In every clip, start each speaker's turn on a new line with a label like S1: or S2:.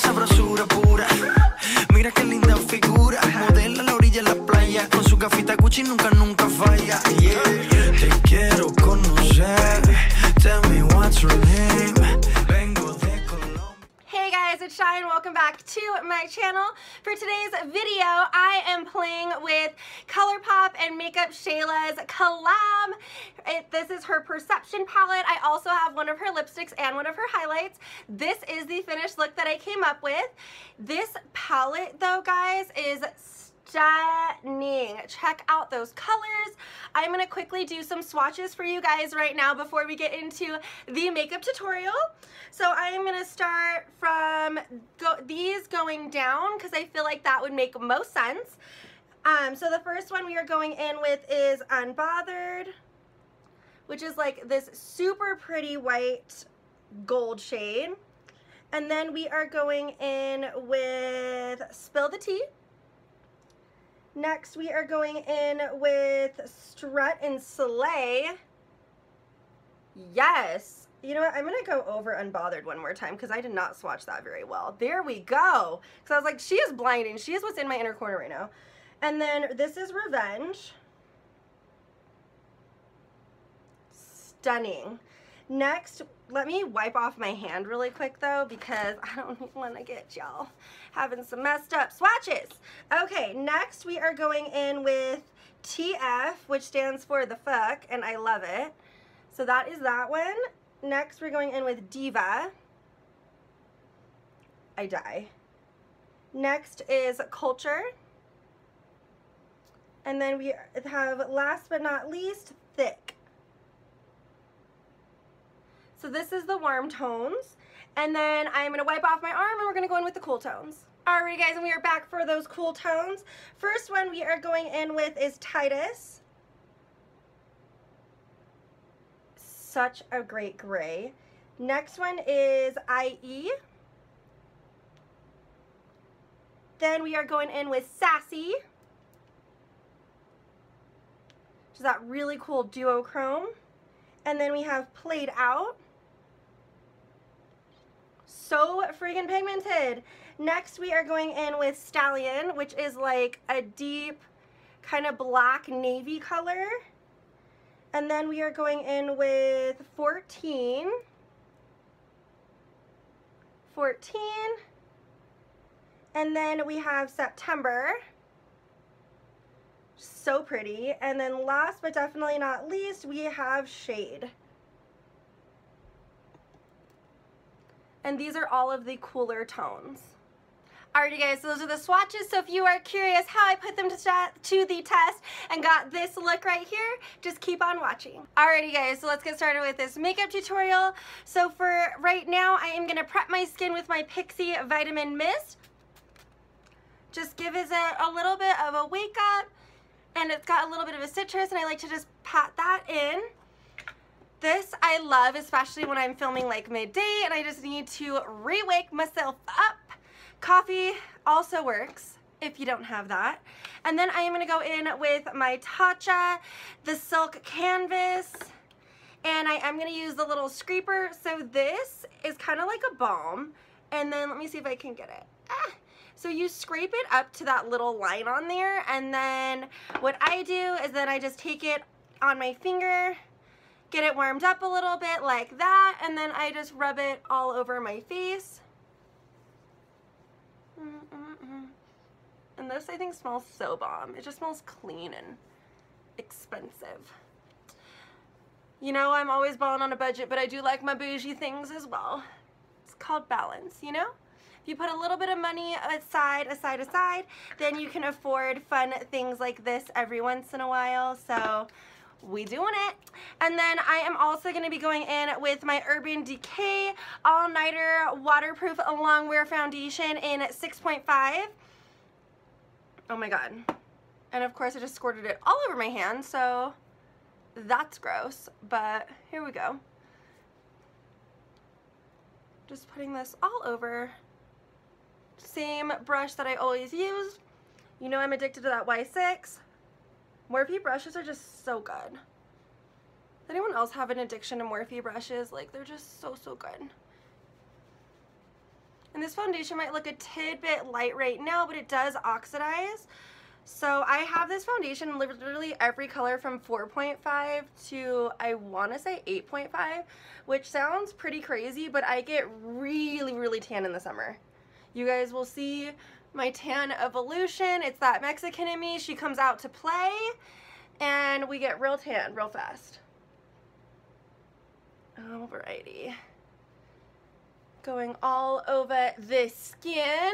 S1: sabrosura pura. Mira qué linda figura. Modela a la orilla de la playa. Con su gafita Gucci nunca falla. Yeah. Te quiero conocer. Tell me what's your name. Vengo de Colombia.
S2: Hey guys, it's Shy and welcome back to my channel. For today's video, I am playing with Colourpop and MakeupShayla's Collab. This is her Perception palette. I also have one of her lipsticks and one of her highlights. This is the finished look that I came up with. This palette though, guys, is stunning. Check out those colors. I'm going to quickly do some swatches for you guys right now before we get into the makeup tutorial. So I am going to start from these going down because I feel like that would make most sense. So the first one we are going in with is Unbothered, which is like this super pretty white gold shade. And then we are going in with Spill the Tea. Next, we are going in with Strut and Slay. Yes. You know what? I'm going to go over Unbothered one more time because I did not swatch that very well. There we go. Because I was like, she is blinding. She is what's in my inner corner right now. And then this is Revenge. Stunning. Next, let me wipe off my hand really quick though because I don't want to get y'all having some messed up swatches. Okay, next we are going in with TF, which stands for the fuck, and I love it. So that is that one. Next we're going in with Diva. I die. Next is Culture. And then we have, last but not least, Thick. So this is the warm tones. And then I'm going to wipe off my arm and we're going to go in with the cool tones. Alright guys, and we are back for those cool tones. First one we are going in with is Titus. Such a great gray. Next one is IE. Then we are going in with Sassy, which is that really cool duochrome. And then we have Played Out. So freaking pigmented. Next we are going in with Stallion, which is like a deep kind of black navy color. And then we are going in with 14. And then we have September. So pretty. And then last but definitely not least, we have Shade. And these are all of the cooler tones. Alrighty guys, so those are the swatches. So if you are curious how I put them to the test and got this look right here, just keep on watching. Alrighty guys, so let's get started with this makeup tutorial. So for right now, I am gonna prep my skin with my Pixie Vitamin Mist. Just gives it a little bit of a wake up, and it's got a little bit of a citrus, and I like to just pat that in. This I love, especially when I'm filming like midday and I just need to re-wake myself up. Coffee also works if you don't have that. And then I am going to go in with my Tatcha, the Silk Canvas, and I am going to use the little scraper. So this is kind of like a balm, and then let me see if I can get it. So you scrape it up to that little line on there, and then what I do is then I just take it on my finger, get it warmed up a little bit like that, and then I just rub it all over my face. And this I think smells so bomb. It just smells clean and expensive. You know, I'm always balling on a budget, but I do like my bougie things as well. It's called balance, you know? If you put a little bit of money aside, then you can afford fun things like this every once in a while. So we doing it. And then I am also going to be going in with my Urban Decay All Nighter Waterproof Longwear Foundation in 6.5. Oh my god. And of course I just squirted it all over my hand, so that's gross, but here we go. Just putting this all over. Same brush that I always used. You know I'm addicted to that Y6. Morphe brushes are just so good. Does anyone else have an addiction to Morphe brushes? Like, they're just so good. And And this foundation might look a tidbit light right now, but it does oxidize. So I have this foundation literally every color from 4.5 to I want to say 8.5, which sounds pretty crazy, but I get really, really tan in the summer. You guys will see my tan evolution. It's that Mexican in me. She comes out to play and we get real tan real fast. Alrighty. Going all over the skin.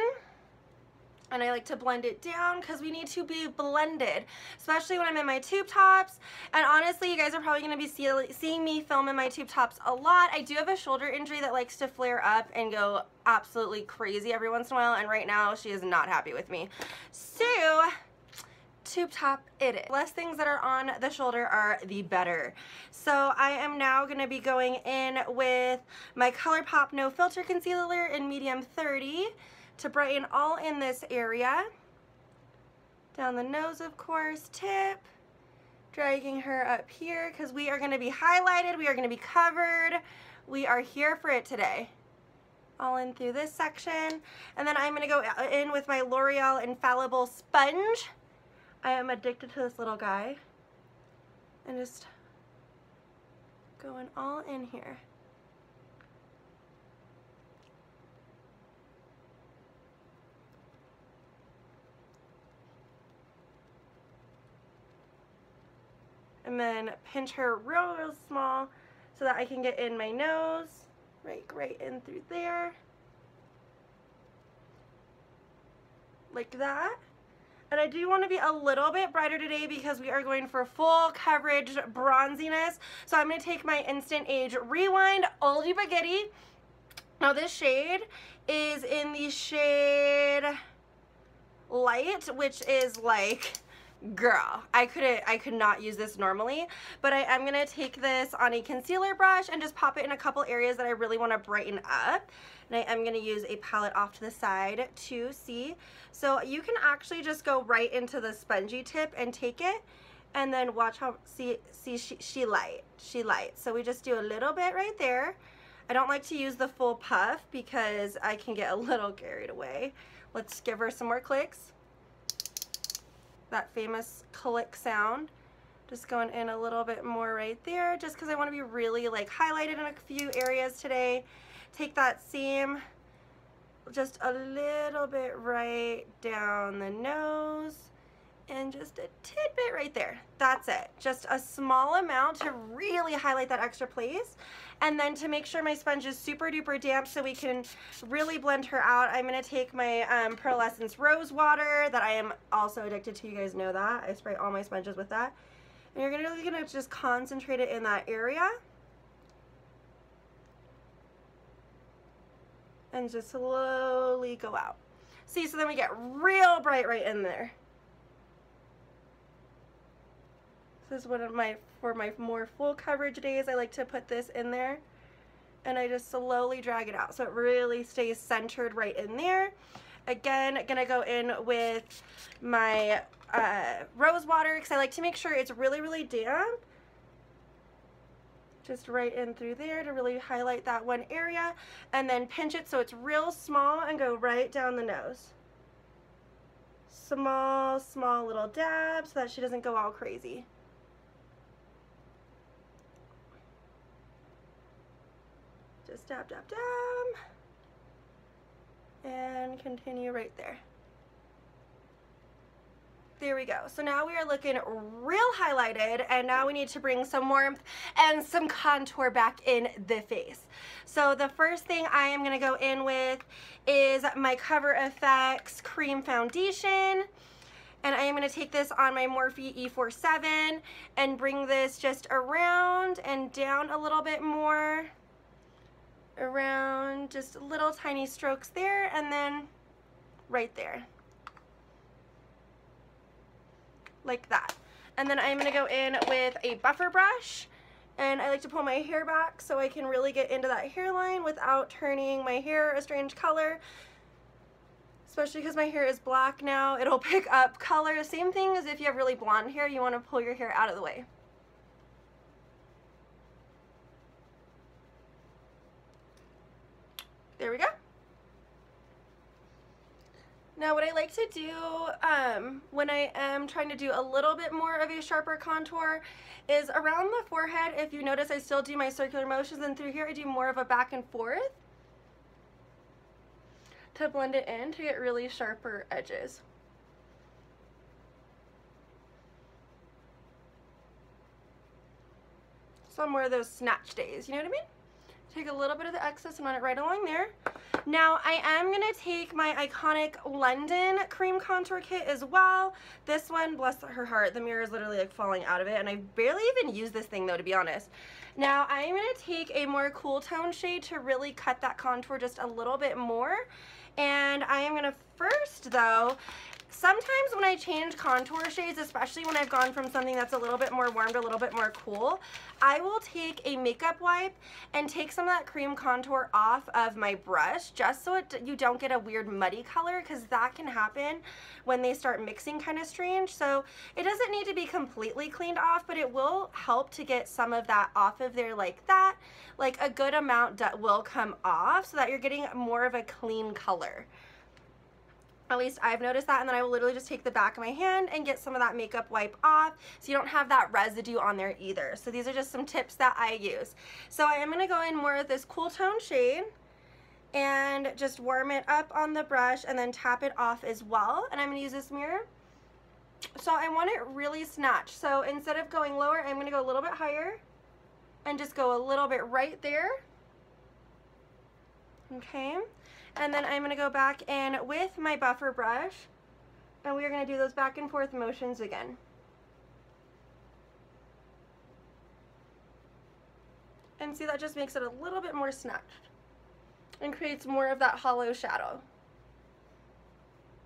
S2: And I like to blend it down because we need to be blended, especially when I'm in my tube tops. And honestly, you guys are probably going to be seeing me film in my tube tops a lot. I do have a shoulder injury that likes to flare up and go absolutely crazy every once in a while, and right now she is not happy with me. So, tube top it is. Less things that are on the shoulder are the better. So I am now going to be going in with my Colourpop No Filter Concealer in medium 30. To brighten all in this area. Down the nose, of course, tip. Dragging her up here because we are going to be highlighted. We are going to be covered. We are here for it today. All in through this section. And then I'm going to go in with my L'Oreal Infallible Sponge. I am addicted to this little guy. And just going all in here. And then pinch her real small so that I can get in my nose, right in through there, like that. And I do want to be a little bit brighter today because we are going for full coverage bronziness. So I'm going to take my Instant Age Rewind Oldie but Goodie. Now this shade is in the shade Light, which is like, girl, I could not use this normally, but I am gonna take this on a concealer brush and just pop it in a couple areas that I really want to brighten up. And I am gonna use a palette off to the side to see. So you can actually just go right into the spongy tip and take it, and then watch how she light. So we just do a little bit right there. I don't like to use the full puff because I can get a little carried away. Let's give her some more clicks. That famous click sound. Just going in a little bit more right there just because I want to be really like highlighted in a few areas today. Take that seam just a little bit right down the nose and just a tidbit right there. That's it. Just a small amount to really highlight that extra place. And then to make sure my sponge is super duper damp so we can really blend her out, I'm going to take my Pearlescence Rose Water that I am also addicted to. You guys know that. I spray all my sponges with that. And you're really going to just concentrate it in that area. And just slowly go out. See, so then we get real bright right in there. This is one of for my more full coverage days, I like to put this in there and I just slowly drag it out so it really stays centered right in there. Again, gonna go in with my rose water because I like to make sure it's really, really damp. Just right in through there to really highlight that one area, and then pinch it so it's real small and go right down the nose. Small little dabs so that she doesn't go all crazy. Just dab, dab, dab, and continue right there. There we go. So now we are looking real highlighted, and now we need to bring some warmth and some contour back in the face. So the first thing I am going to go in with is my Cover FX Cream Foundation. And I am going to take this on my Morphe E47 and bring this just around and down a little bit more. Around just little tiny strokes there, and then right there. Like that. And then I'm going to go in with a buffer brush, and I like to pull my hair back so I can really get into that hairline without turning my hair a strange color. Especially because my hair is black now, it'll pick up color. Same thing as if you have really blonde hair, you want to pull your hair out of the way. There we go. Now what I like to do when I am trying to do a little bit more of a sharper contour is around the forehead. If you notice, I still do my circular motions, and through here I do more of a back and forth to blend it in to get really sharper edges. Some more of those snatch days, you know what I mean? Take a little bit of the excess and run it right along there. Now I am going to take my iconic London cream contour kit as well. This one, bless her heart, the mirror is literally like falling out of it, and I barely even use this thing though, to be honest. Now I'm going to take a more cool tone shade to really cut that contour just a little bit more. And I am going to first though, sometimes when I change contour shades, especially when I've gone from something that's a little bit more warm to a little bit more cool, I will take a makeup wipe and take some of that cream contour off of my brush just so you don't get a weird muddy color, because that can happen when they start mixing kind of strange. So it doesn't need to be completely cleaned off, but it will help to get some of that off of there like that. Like a good amount will come off so that you're getting more of a clean color. At least I've noticed that, and then I will literally just take the back of my hand and get some of that makeup wipe off so you don't have that residue on there either. So these are just some tips that I use. So I am going to go in more with this cool tone shade and just warm it up on the brush and then tap it off as well. And I'm going to use this mirror. So I want it really snatched. So instead of going lower, I'm going to go a little bit higher and just go a little bit right there. Okay. And then I'm going to go back in with my buffer brush, and we are going to do those back and forth motions again. And see, that just makes it a little bit more snatched and creates more of that hollow shadow.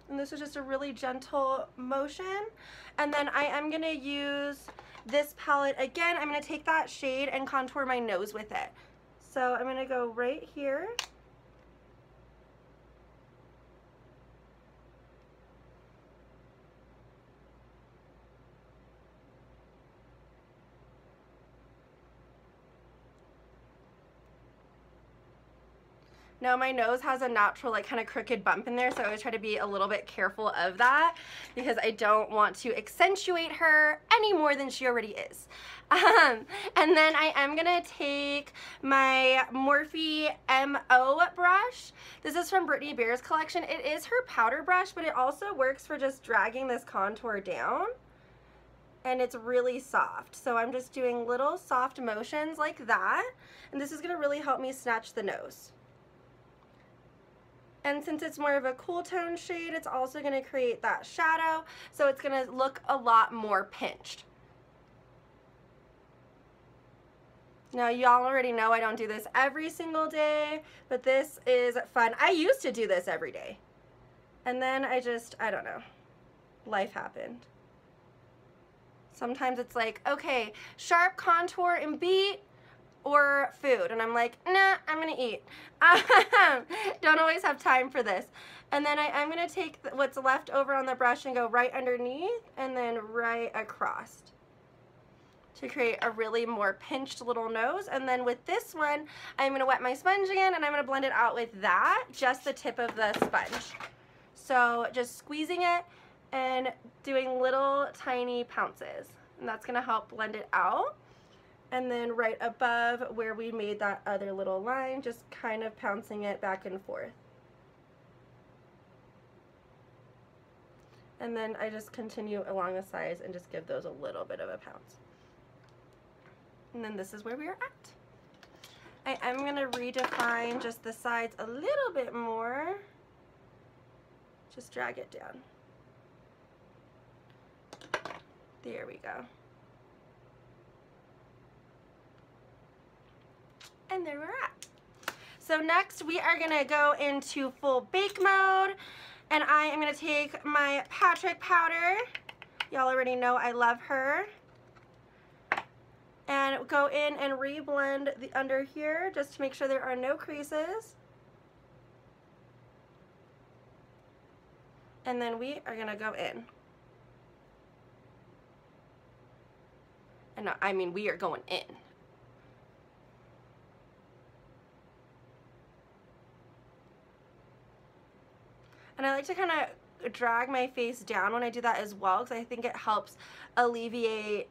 S2: And this is just a really gentle motion. And then I am going to use this palette again. I'm going to take that shade and contour my nose with it. So I'm going to go right here. Now my nose has a natural like kind of crooked bump in there, so I always try to be a little bit careful of that because I don't want to accentuate her any more than she already is. And then I am gonna take my Morphe MO brush. This is from Brittany Bear's collection. It is her powder brush, but it also works for just dragging this contour down. And it's really soft. So I'm just doing little soft motions like that. And this is gonna really help me snatch the nose. And since it's more of a cool tone shade, it's also going to create that shadow, so it's going to look a lot more pinched. Now, y'all already know I don't do this every single day, but this is fun. I used to do this every day. And then I don't know, life happened. Sometimes it's like, okay, sharp contour and beat, or food, and I'm like, nah, I'm gonna eat. Don't always have time for this. And then I'm gonna take what's left over on the brush and go right underneath and then right across to create a really more pinched little nose. And then with this one, I'm gonna wet my sponge again and I'm gonna blend it out with that, just the tip of the sponge. So just squeezing it and doing little tiny pounces, and that's gonna help blend it out. And then right above where we made that other little line, just kind of pouncing it back and forth. And then I just continue along the sides and just give those a little bit of a pounce. And then this is where we are at. I am going to redefine just the sides a little bit more. Just drag it down. There we go. And there we're at. So next we are gonna go into full bake mode, and I am gonna take my Patrick powder. Y'all already know I love her. And go in and reblend the under here just to make sure there are no creases. And then we are gonna go in. And no, I mean we are going in. And I like to kind of drag my face down when I do that as well, because I think it helps alleviate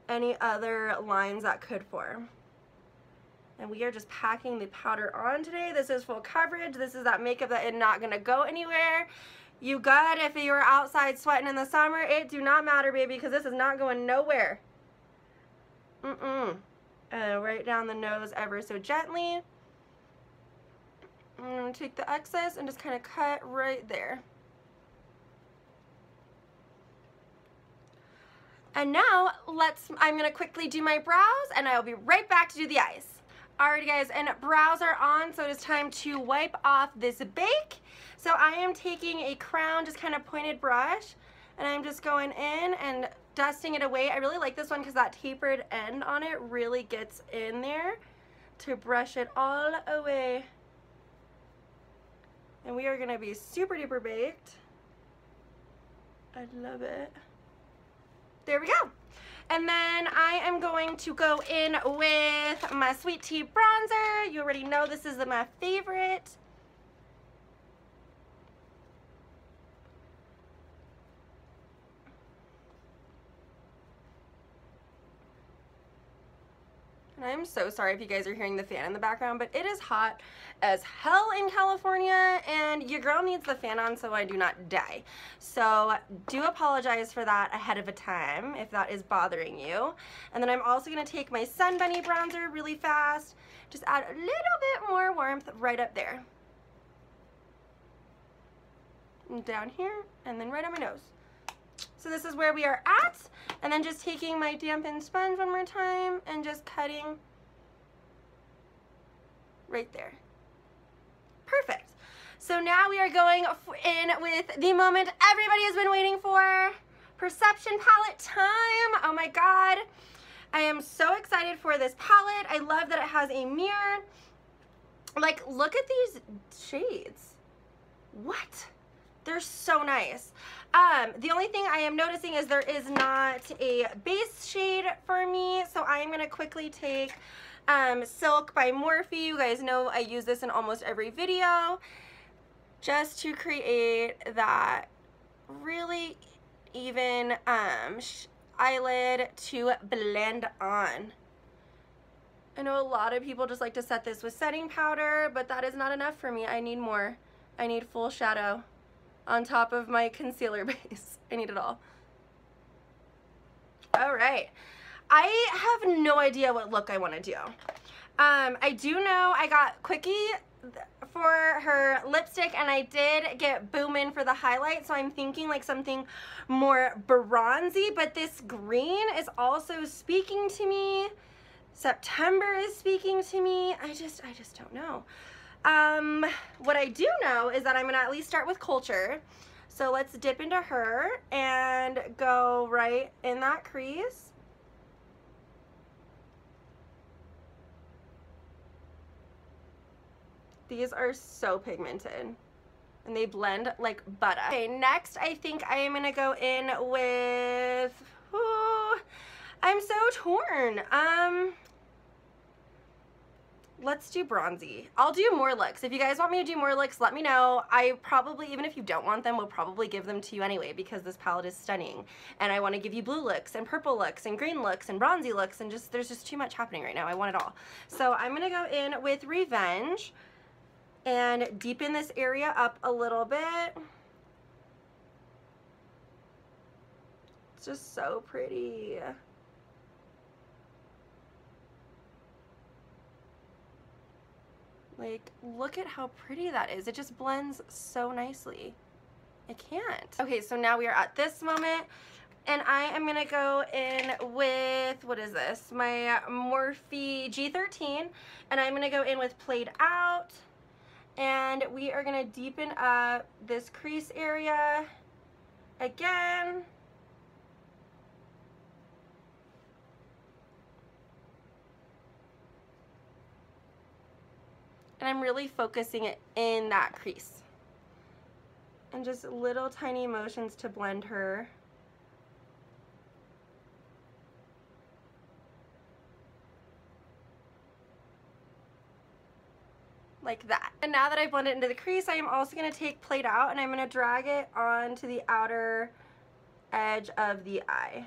S2: any other lines that could form. And we are just packing the powder on today. This is full coverage. This is that makeup that is not gonna go anywhere. You good if you're outside sweating in the summer. It do not matter, baby, because this is not going nowhere. Right down the nose ever so gently. I'm gonna take the excess and just kind of cut right there. And now I'm gonna quickly do my brows and I'll be right back to do the eyes. Alrighty guys, and brows are on, so it is time to wipe off this bake. So I am taking a crown, just kind of pointed brush, and I'm just going in and dusting it away. I really like this one because that tapered end on it really gets in there to brush it all away. And we are gonna be super duper baked. I love it. There we go. And then I am going to go in with my Sweet Tea bronzer. You already know this is my favorite. And I'm so sorry if you guys are hearing the fan in the background, but it is hot as hell in California, and your girl needs the fan on so I do not die. So do apologize for that ahead of a time if that is bothering you. And then I'm also going to take my Sun Bunny bronzer really fast, just add a little bit more warmth right up there. And down here, and then right on my nose. So this is where we are at, and then just taking my dampened sponge one more time and just cutting right there. Perfect. So now we are going in with the moment everybody has been waiting for, Perception palette time. Oh my god, I am so excited for this palette. I love that it has a mirror. Like, look at these shades. What? They're so nice. The only thing I am noticing is there is not a base shade for me, so I am going to quickly take Silk by Morphe. You guys know I use this in almost every video, just to create that really even eyelid to blend on. I know a lot of people just like to set this with setting powder, but that is not enough for me. I need more. I need full shadow on top of my concealer base. I need it all. All right. I have no idea what look I want to do. I do know I got Quickie for her lipstick, and I did get Boomin for the highlight, so I'm thinking like something more bronzy, but this green is also speaking to me. September is speaking to me. I just don't know. What I do know is that I'm gonna at least start with Culture. So let's dip into her and go right in that crease. These are so pigmented and they blend like butter. Okay, next I think I am gonna go in with, ooh, I'm so torn. Let's do bronzy. I'll do more looks. If you guys want me to do more looks, let me know. I probably, even if you don't want them, will probably give them to you anyway, because this palette is stunning. And I want to give you blue looks and purple looks and green looks and bronzy looks, and just, there's just too much happening right now. I want it all. So I'm going to go in with Revenge and deepen this area up a little bit. It's just so pretty. Like, look at how pretty that is. It just blends so nicely. I can't. Okay, so now we are at this moment, and I am gonna go in with, what is this? My Morphe G13, and I'm gonna go in with Played Out, and we are gonna deepen up this crease area again. And I'm really focusing it in that crease. And just little tiny motions to blend her. like that. And now that I've blended it into the crease, I am also going to take Played Out and I'm going to drag it onto the outer edge of the eye.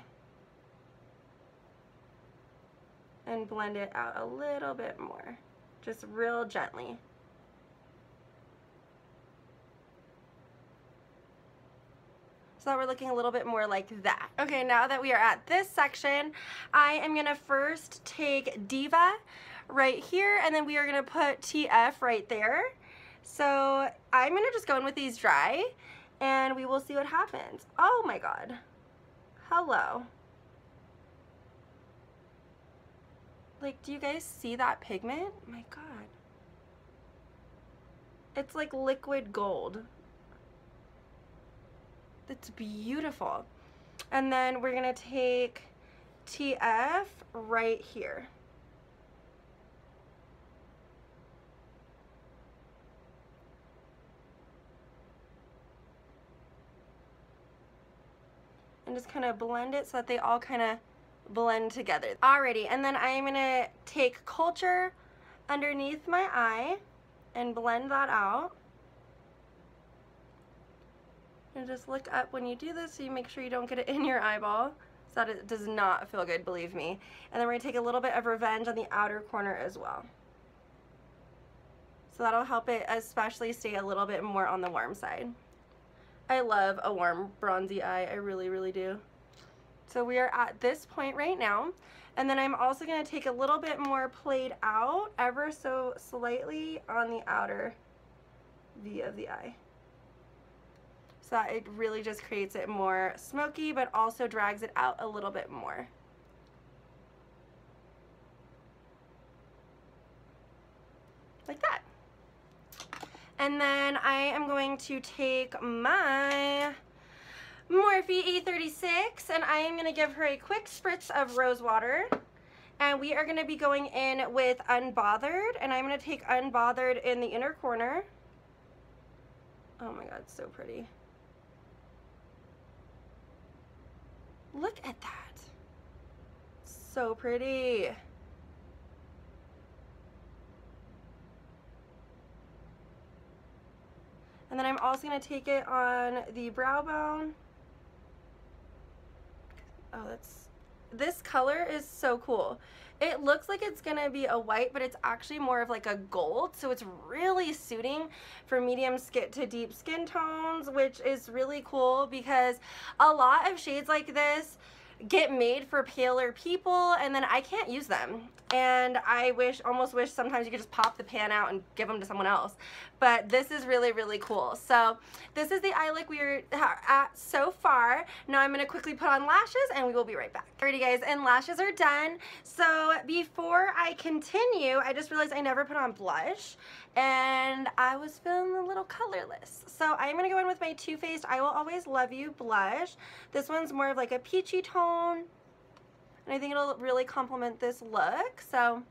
S2: And blend it out a little bit more, just real gently. So that we're looking a little bit more like that. Okay, now that we are at this section, I am gonna first take Diva right here, and then we are gonna put TF right there. So I'm gonna just go in with these dry, and we will see what happens. Oh my God, hello. Like, do you guys see that pigment? My God. It's like liquid gold. It's beautiful. And then we're gonna take TF right here. And just kind of blend it so that they all kind of blend together. Alrighty, and then I am gonna take Culture underneath my eye and blend that out. And just look up when you do this so you make sure you don't get it in your eyeball, so that it does not feel good, believe me. And then we're gonna take a little bit of Revenge on the outer corner as well. So that'll help it especially stay a little bit more on the warm side. I love a warm bronzy eye, I really, really do. So we are at this point right now. And then I'm also gonna take a little bit more Played Out, ever so slightly on the outer V of the eye. So that it really just creates it more smoky, but also drags it out a little bit more. Like that. And then I am going to take my Morphe E36 and I am going to give her a quick spritz of rose water. And we are going to be going in with Unbothered, and I'm going to take Unbothered in the inner corner. Oh my God, so pretty. Look at that. So pretty. And then I'm also going to take it on the brow bone. Oh, this color is so cool. It looks like it's gonna be a white, but it's actually more of like a gold, so it's really suiting for medium skin to deep skin tones, which is really cool because a lot of shades like this get made for paler people and then I can't use them. And I almost wish sometimes you could just pop the pan out and give them to someone else. But this is really, really cool. So this is the eye look we are at so far. Now I'm gonna quickly put on lashes and we will be right back. Alrighty guys, and lashes are done. So before I continue, I just realized I never put on blush and I was feeling a little colorless. So I'm gonna go in with my Too Faced I Will Always Love You blush. This one's more of like a peachy tone. And I think it'll really complement this look. So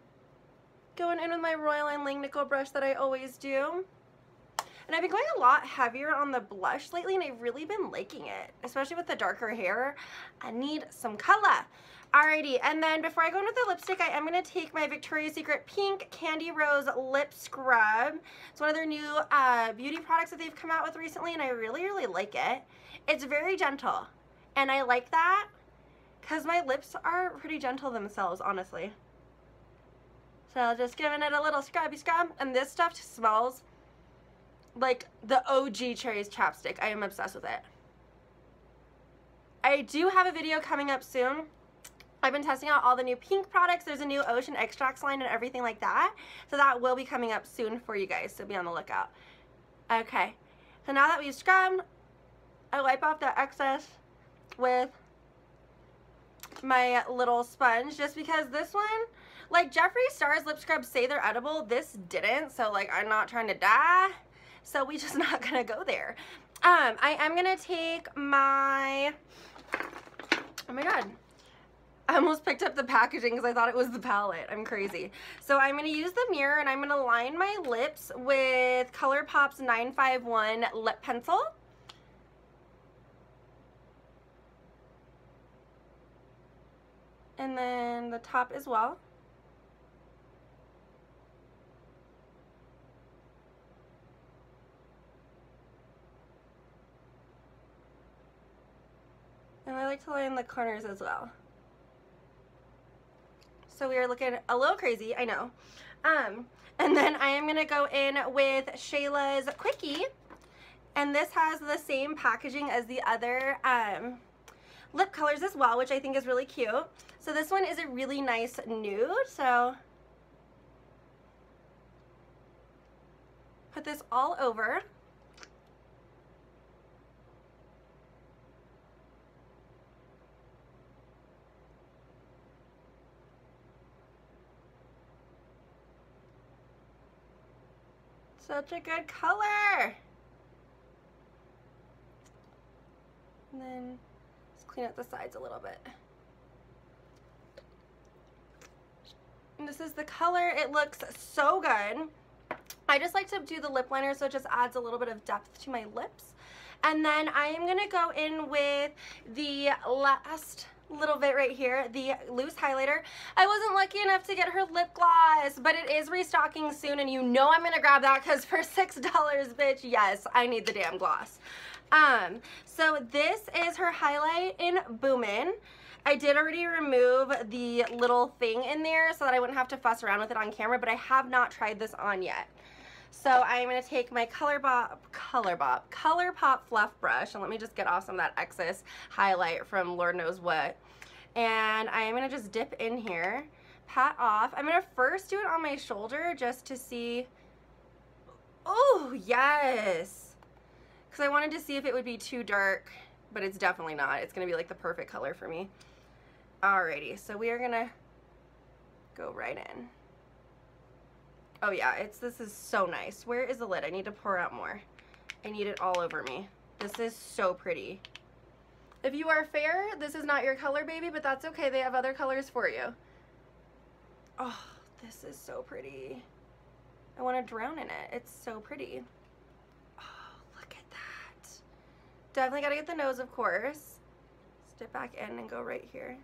S2: going in with my Royal & Langnickel brush that I always do. And I've been going a lot heavier on the blush lately and I've really been liking it, especially with the darker hair. I need some color. Alrighty, and then before I go in with the lipstick, I am going to take my Victoria's Secret Pink Candy Rose Lip Scrub. It's one of their new beauty products that they've come out with recently and I really, really like it. It's very gentle and I like that because my lips are pretty gentle themselves, honestly. So just giving it a little scrubby scrub, and this stuff smells like the OG Cherries chapstick. I am obsessed with it. I do have a video coming up soon. I've been testing out all the new pink products. There's a new Ocean Extracts line and everything like that. So that will be coming up soon for you guys, so be on the lookout. Okay, so now that we've scrubbed, I wipe off the excess with my little sponge, just because this one, like Jeffree Star's lip scrubs say they're edible, this didn't, so like I'm not trying to die, so we just not gonna go there. I am gonna take my, oh my God, I almost picked up the packaging because I thought it was the palette. I'm crazy. So I'm gonna use the mirror and I'm gonna line my lips with Colourpop's 951 lip pencil. And then the top as well. And I like to line the corners as well. So we are looking a little crazy, I know. And then I am gonna go in with Shayla's Quickie. And this has the same packaging as the other lip colors as well, which I think is really cute. So this one is a really nice nude. So put this all over. Such a good color. And then just clean up the sides a little bit. And this is the color. It looks so good. I just like to do the lip liner so it just adds a little bit of depth to my lips. And then I am going to go in with the last little bit right here, the loose highlighter. I wasn't lucky enough to get her lip gloss, but it is restocking soon, and you know I'm going to grab that because for $6, bitch, yes, I need the damn gloss. So this is her highlight in Boomin'. I did already remove the little thing in there so that I wouldn't have to fuss around with it on camera, but I have not tried this on yet. So I'm going to take my Colourpop fluff brush, and let me just get off some of that excess highlight from Lord knows what. And I am going to just dip in here, pat off. I'm going to first do it on my shoulder just to see. Oh, yes. Because I wanted to see if it would be too dark, but it's definitely not. It's going to be like the perfect color for me. Alrighty, so we are going to go right in. Oh yeah, this is so nice. Where is the lid? I need to pour out more. I need it all over me. This is so pretty. If you are fair, this is not your color, baby, but that's okay. They have other colors for you. Oh, this is so pretty. I want to drown in it. It's so pretty. Oh, look at that. Definitely got to get the nose, of course. Step back in and go right here.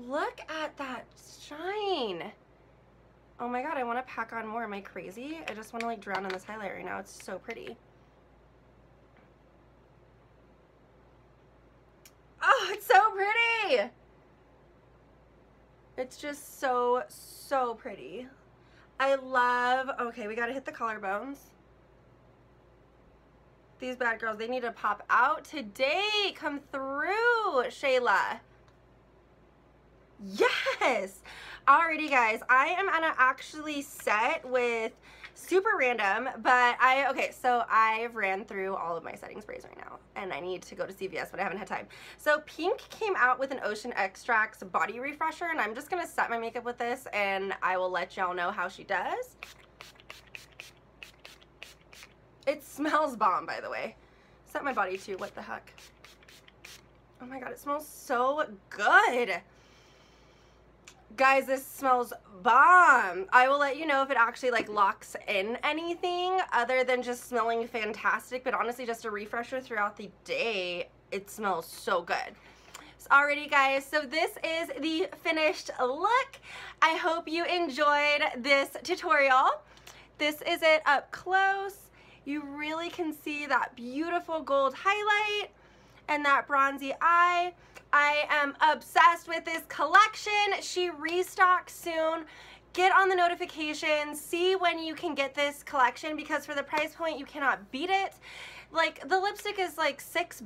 S2: Look at that shine. Oh my god, I want to pack on more. Am I crazy? I just want to like drown in this highlight right now. It's so pretty. Oh, it's so pretty. It's just so, so pretty. I love, okay, we got to hit the collarbones. These bad girls, they need to pop out today. Come through, Shayla. Yes! Alrighty guys, I am gonna actually set with super random, but okay, so I've ran through all of my setting sprays right now, and I need to go to CVS, but I haven't had time. So Pink came out with an Ocean Extracts body refresher, and I'm just gonna set my makeup with this, and I will let y'all know how she does. It smells bomb, by the way. Set my body too, what the heck. Oh my god, it smells so good. Guys, this smells bomb. I will let you know if it actually like locks in anything other than just smelling fantastic, but honestly just a refresher throughout the day. It smells so good. So alrighty guys, so this is the finished look. I hope you enjoyed this tutorial. This is it up close. You really can see that beautiful gold highlight and that bronzy eye. I am obsessed with this collection. She restocks soon. Get on the notifications. See when you can get this collection, because for the price point, you cannot beat it. Like, the lipstick is like $6.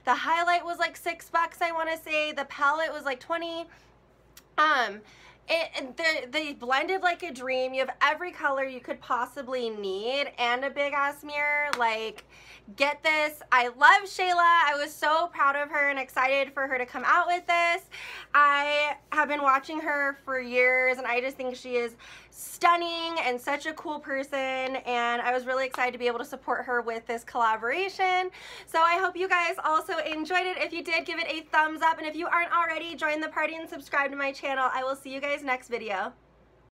S2: The highlight was like $6, I want to say. The palette was like $20. They blended like a dream. You have every color you could possibly need and a big ass mirror. Like, get this. I love Shayla. I was so proud of her and excited for her to come out with this. I have been watching her for years, and I just think she is stunning and such a cool person, and I was really excited to be able to support her with this collaboration. So I hope you guys also enjoyed it. If you did, give it a thumbs up, and if you aren't already, join the party and subscribe to my channel. I will see you guys next video.